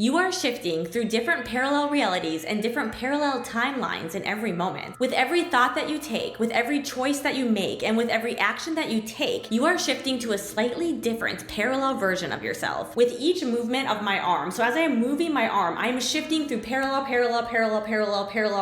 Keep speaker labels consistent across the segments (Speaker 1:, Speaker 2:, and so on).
Speaker 1: You are shifting through different parallel realities and different parallel timelines in every moment. With every thought that you take, with every choice that you make, and with every action that you take, you are shifting to a slightly different parallel version of yourself. With each movement of my arm, so as I am moving my arm, I am shifting through parallel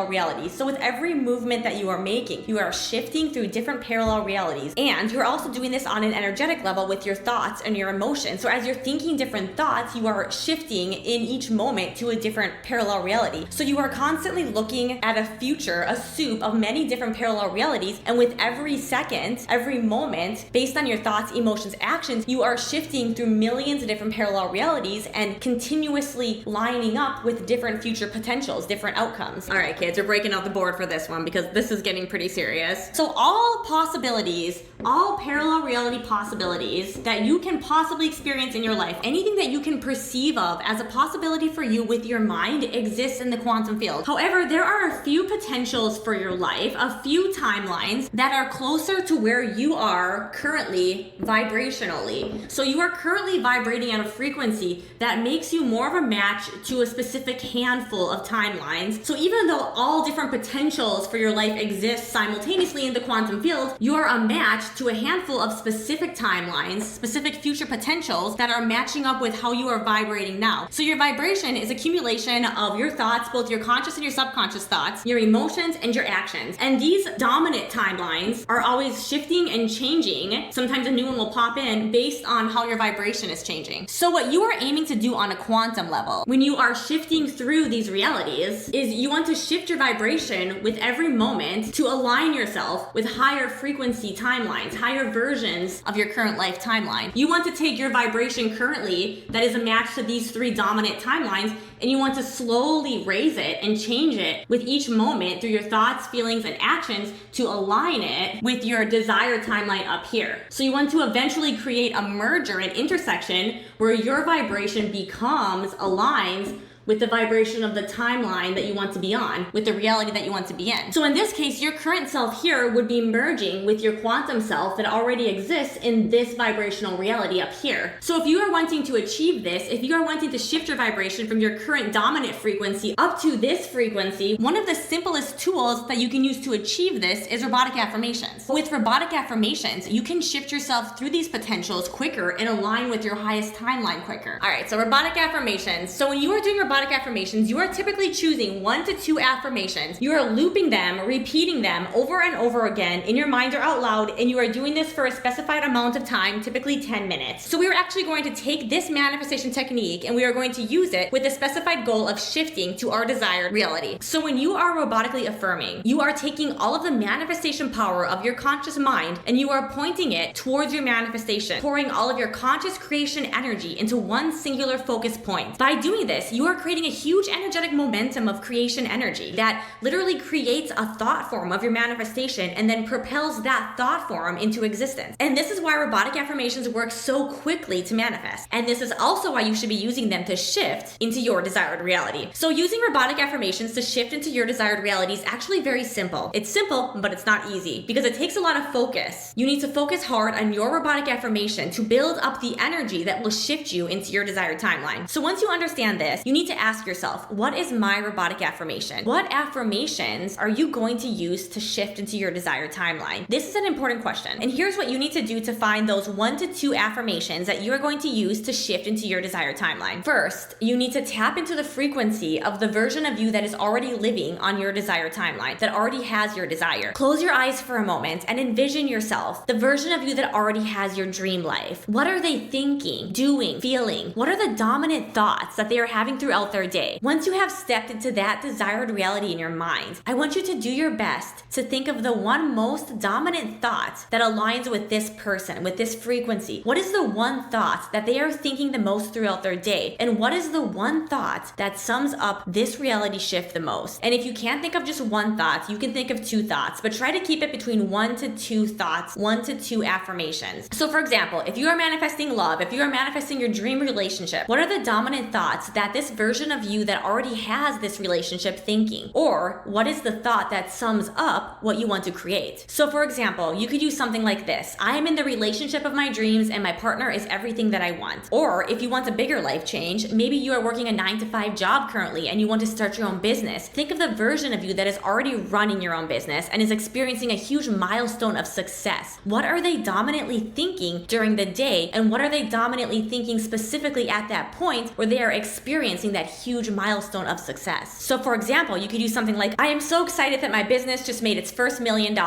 Speaker 1: realities. So with every movement that you are making, you are shifting through different parallel realities. And you're also doing this on an energetic level with your thoughts and your emotions. So as you're thinking different thoughts, you are shifting in each moment to a different parallel reality. So you are constantly looking at a future, a soup of many different parallel realities. And with every second, every moment, based on your thoughts, emotions, actions, you are shifting through millions of different parallel realities and continuously lining up with different future potentials, different outcomes. All right, kids, we're breaking out the board for this one because this is getting pretty serious. So all possibilities, all parallel reality possibilities that you can possibly experience in your life, anything that you can perceive of as a possibility for you with your mind exists in the quantum field. However, there are a few potentials for your life, a few timelines that are closer to where you are currently vibrationally. So you are currently vibrating at a frequency that makes you more of a match to a specific handful of timelines. So even though all different potentials for your life exist simultaneously in the quantum field, you are a match to a handful of specific timelines, specific future potentials that are matching up with how you are vibrating now. So your vibration is accumulation of your thoughts, both your conscious and your subconscious thoughts, your emotions and your actions. And these dominant timelines are always shifting and changing. Sometimes a new one will pop in based on how your vibration is changing. So what you are aiming to do on a quantum level, when you are shifting through these realities, is you want to shift your vibration with every moment to align yourself with higher frequency timelines, higher versions of your current life timeline. You want to take your vibration currently that is a match to these three dominant timelines, and you want to slowly raise it and change it with each moment through your thoughts, feelings, and actions to align it with your desired timeline up here. So you want to eventually create a merger, an intersection where your vibration aligns with the vibration of the timeline that you want to be on, with the reality that you want to be in. So in this case, your current self here would be merging with your quantum self that already exists in this vibrational reality up here. So if you are wanting to achieve this, if you are wanting to shift your vibration from your current dominant frequency up to this frequency, one of the simplest tools that you can use to achieve this is robotic affirmations. With robotic affirmations, you can shift yourself through these potentials quicker and align with your highest timeline quicker. All right, so robotic affirmations. So when you are doing robotic affirmations, you are typically choosing 1 to 2 affirmations. You are looping them, repeating them over and over again in your mind or out loud, and you are doing this for a specified amount of time, typically 10 minutes. So we are actually going to take this manifestation technique and we are going to use it with a specified goal of shifting to our desired reality. So when you are robotically affirming, you are taking all of the manifestation power of your conscious mind and you are pointing it towards your manifestation, pouring all of your conscious creation energy into one singular focus point. By doing this, you are creating a huge energetic momentum of creation energy that literally creates a thought form of your manifestation and then propels that thought form into existence. And this is why robotic affirmations work so quickly to manifest. And this is also why you should be using them to shift into your desired reality. So using robotic affirmations to shift into your desired reality is actually very simple. It's simple, but it's not easy because it takes a lot of focus. You need to focus hard on your robotic affirmation to build up the energy that will shift you into your desired timeline. So once you understand this, you need to ask yourself, what is my robotic affirmation? What affirmations are you going to use to shift into your desired timeline? This is an important question. And here's what you need to do to find those 1 to 2 affirmations that you are going to use to shift into your desired timeline. First, you need to tap into the frequency of the version of you that is already living on your desired timeline, that already has your desire. Close your eyes for a moment and envision yourself, the version of you that already has your dream life. What are they thinking, doing, feeling? What are the dominant thoughts that they are having throughout their day? Once you have stepped into that desired reality in your mind, I want you to do your best to think of the one most dominant thought that aligns with this person, with this frequency. What is the one thought that they are thinking the most throughout their day? And what is the one thought that sums up this reality shift the most? And if you can't think of just one thought, you can think of 2 thoughts, but try to keep it between 1 to 2 thoughts, 1 to 2 affirmations. So for example, if you are manifesting love, if you are manifesting your dream relationship, what are the dominant thoughts that this version version of you that already has this relationship thinking? Or what is the thought that sums up what you want to create? So for example, you could use something like this: I am in the relationship of my dreams and my partner is everything that I want. Or if you want a bigger life change, maybe you are working a 9-to-5 job currently and you want to start your own business. Think of the version of you that is already running your own business and is experiencing a huge milestone of success. What are they dominantly thinking during the day, and what are they dominantly thinking specifically at that point where they are experiencing that huge milestone of success? So for example, you could use something like, I am so excited that my business just made its first $1 million.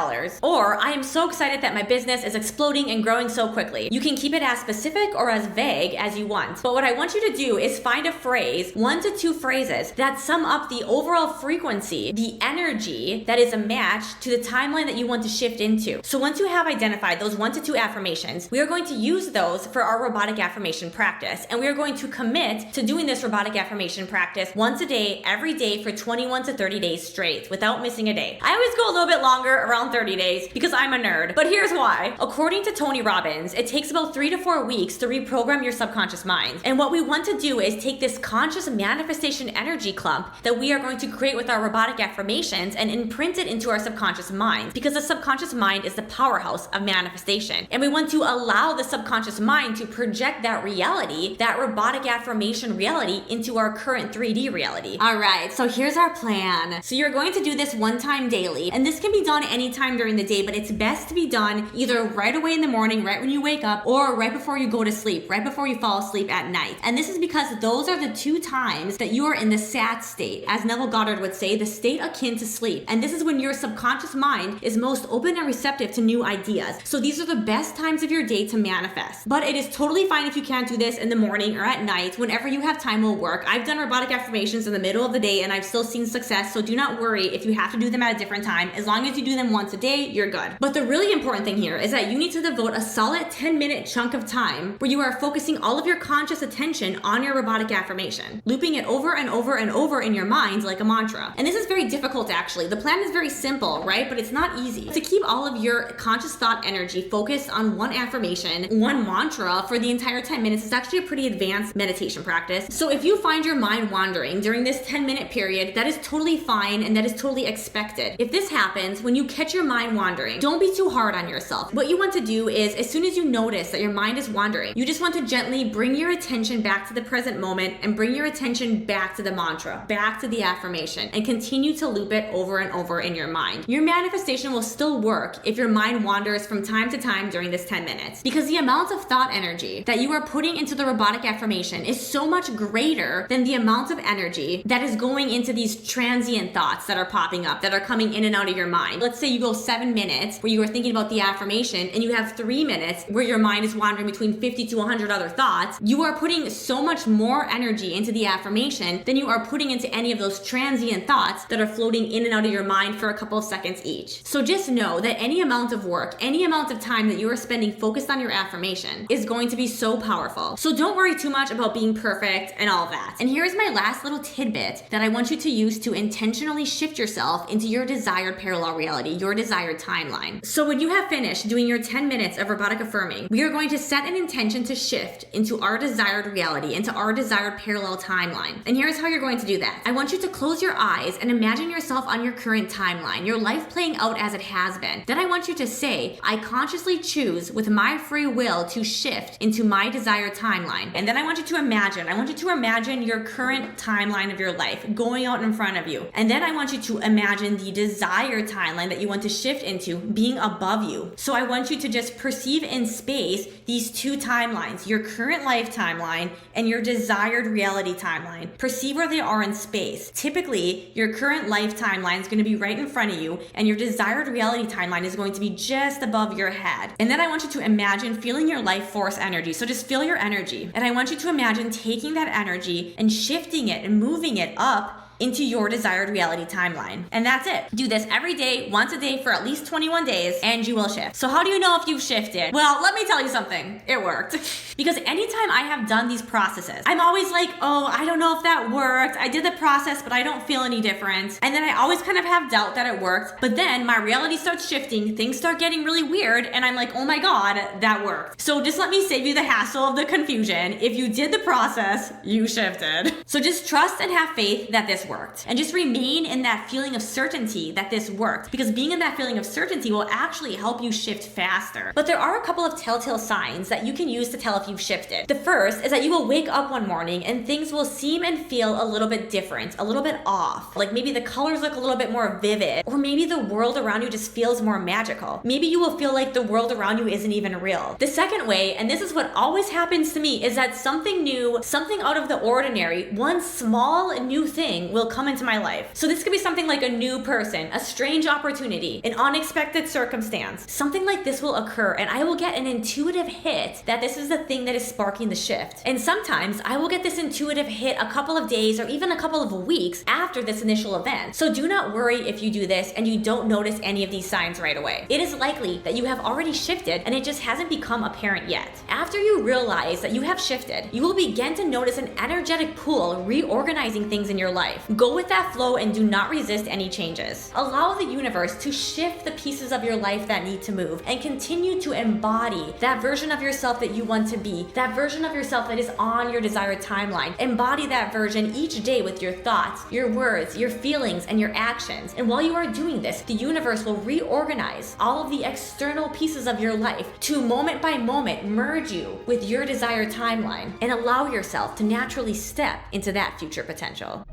Speaker 1: Or I am so excited that my business is exploding and growing so quickly. You can keep it as specific or as vague as you want. But what I want you to do is find a phrase, 1 to 2 phrases, that sum up the overall frequency, the energy that is a match to the timeline that you want to shift into. So once you have identified those 1 to 2 affirmations, we are going to use those for our robotic affirmation practice. And we are going to commit to doing this robotic affirmation practice once a day, every day for 21 to 30 days straight without missing a day. I always go a little bit longer, around 30 days, because I'm a nerd. But here's why. According to Tony Robbins, it takes about 3 to 4 weeks to reprogram your subconscious mind. And what we want to do is take this conscious manifestation energy clump that we are going to create with our robotic affirmations and imprint it into our subconscious mind, because the subconscious mind is the powerhouse of manifestation. And we want to allow the subconscious mind to project that reality, that robotic affirmation reality, into our current 3D reality. All right, so here's our plan. So you're going to do this 1 time daily, and this can be done anytime during the day, but it's best to be done either right away in the morning, right when you wake up, or right before you go to sleep, right before you fall asleep at night. And this is because those are the 2 times that you are in the sat state, as Neville Goddard would say, the state akin to sleep. And this is when your subconscious mind is most open and receptive to new ideas. So these are the best times of your day to manifest. But it is totally fine if you can't do this in the morning or at night. Whenever you have time will work. I've done robotic affirmations in the middle of the day and I've still seen success, so do not worry if you have to do them at a different time. As long as you do them once a day, you're good. But the really important thing here is that you need to devote a solid 10-minute chunk of time where you are focusing all of your conscious attention on your robotic affirmation, looping it over and over and over in your mind like a mantra. And this is very difficult actually. The plan is very simple, right? But it's not easy. To keep all of your conscious thought energy focused on one affirmation, one mantra for the entire 10 minutes is actually a pretty advanced meditation practice. So if you find your mind wandering during this 10-minute period, that is totally fine and that is totally expected. If this happens, when you catch your mind wandering, don't be too hard on yourself. What you want to do is, as soon as you notice that your mind is wandering, you just want to gently bring your attention back to the present moment and bring your attention back to the mantra, back to the affirmation, and continue to loop it over and over in your mind. Your manifestation will still work if your mind wanders from time to time during this 10 minutes, because the amount of thought energy that you are putting into the robotic affirmation is so much greater than the amount of energy that is going into these transient thoughts that are popping up, that are coming in and out of your mind. Let's say you go 7 minutes where you are thinking about the affirmation and you have 3 minutes where your mind is wandering between 50 to 100 other thoughts. You are putting so much more energy into the affirmation than you are putting into any of those transient thoughts that are floating in and out of your mind for a couple of seconds each. So just know that any amount of work, any amount of time that you are spending focused on your affirmation is going to be so powerful. So don't worry too much about being perfect and all that. And here's my last little tidbit that I want you to use to intentionally shift yourself into your desired parallel reality, your desired timeline. So when you have finished doing your 10 minutes of robotic affirming, we are going to set an intention to shift into our desired reality, into our desired parallel timeline. And here's how you're going to do that. I want you to close your eyes and imagine yourself on your current timeline, your life playing out as it has been. Then I want you to say, I consciously choose with my free will to shift into my desired timeline. And then I want you to imagine your current timeline of your life going out in front of you. And then I want you to imagine the desired timeline that you want to shift into being above you. So I want you to just perceive in space these 2 timelines, your current life timeline and your desired reality timeline. Perceive where they are in space. Typically, your current life timeline is going to be right in front of you and your desired reality timeline is going to be just above your head. And then I want you to imagine feeling your life force energy. So just feel your energy. And I want you to imagine taking that energy and shifting it and moving it up into your desired reality timeline. And that's it. Do this every day, once a day for at least 21 days, and you will shift. So how do you know if you've shifted? Well, let me tell you something. It worked. Because anytime I have done these processes, I'm always like, oh, I don't know if that worked. I did the process, but I don't feel any different. And then I always kind of have doubt that it worked. But then my reality starts shifting, things start getting really weird, and I'm like, oh my God, that worked. So just let me save you the hassle of the confusion. If you did the process, you shifted. So just trust and have faith that this worked. And just remain in that feeling of certainty that this worked. Because being in that feeling of certainty will actually help you shift faster. But there are a couple of telltale signs that you can use to tell if you've shifted. The first is that you will wake up one morning and things will seem and feel a little bit different, a little bit off. Like maybe the colors look a little bit more vivid, or maybe the world around you just feels more magical. Maybe you will feel like the world around you isn't even real. The second way, and this is what always happens to me, is that something new, something out of the ordinary, one small new thing will come into my life. So this could be something like a new person, a strange opportunity, an unexpected circumstance. Something like this will occur and I will get an intuitive hit that this is the thing that is sparking the shift. And sometimes I will get this intuitive hit a couple of days or even a couple of weeks after this initial event. So do not worry if you do this and you don't notice any of these signs right away. It is likely that you have already shifted and it just hasn't become apparent yet. After you realize that you have shifted, you will begin to notice an energetic pull reorganizing things in your life. Go with that flow and do not resist any changes. Allow the universe to shift the pieces of your life that need to move and continue to embody that version of yourself that you want to be, that version of yourself that is on your desired timeline. Embody that version each day with your thoughts, your words, your feelings, and your actions. And while you are doing this, the universe will reorganize all of the external pieces of your life to moment by moment merge you with your desired timeline and allow yourself to naturally step into that future potential.